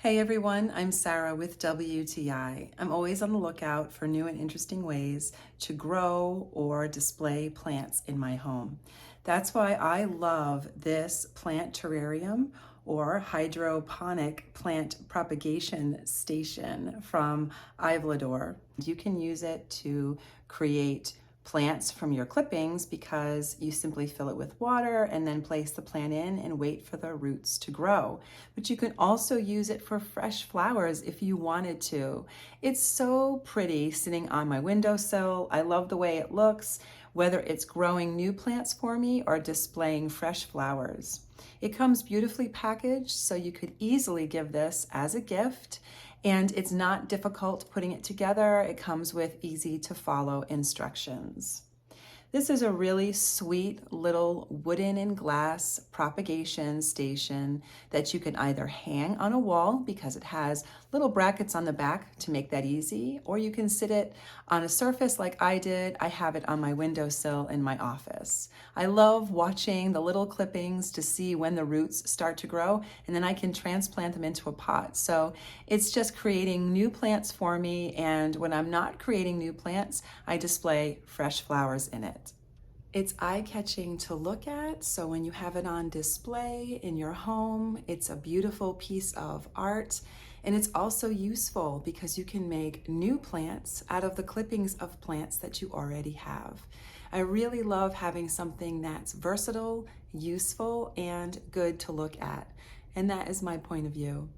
Hey everyone, I'm Sarah with WTI. I'm always on the lookout for new and interesting ways to grow or display plants in my home. That's why I love this plant terrarium or hydroponic plant propagation station from Ivolador. You can use it to create plants from your clippings because you simply fill it with water and then place the plant in and wait for the roots to grow. But you can also use it for fresh flowers if you wanted to. It's so pretty sitting on my windowsill. I love the way it looks, whether it's growing new plants for me or displaying fresh flowers. It comes beautifully packaged, so you could easily give this as a gift. And it's not difficult putting it together. It comes with easy to follow instructions. This is a really sweet little wooden and glass propagation station that you can either hang on a wall because it has little brackets on the back to make that easy, or you can sit it on a surface like I did. I have it on my windowsill in my office. I love watching the little clippings to see when the roots start to grow, and then I can transplant them into a pot. So it's just creating new plants for me, and when I'm not creating new plants, I display fresh flowers in it. It's eye-catching to look at, so when you have it on display in your home, it's a beautiful piece of art, and it's also useful because you can make new plants out of the clippings of plants that you already have. I really love having something that's versatile, useful, and good to look at, and that is my point of view.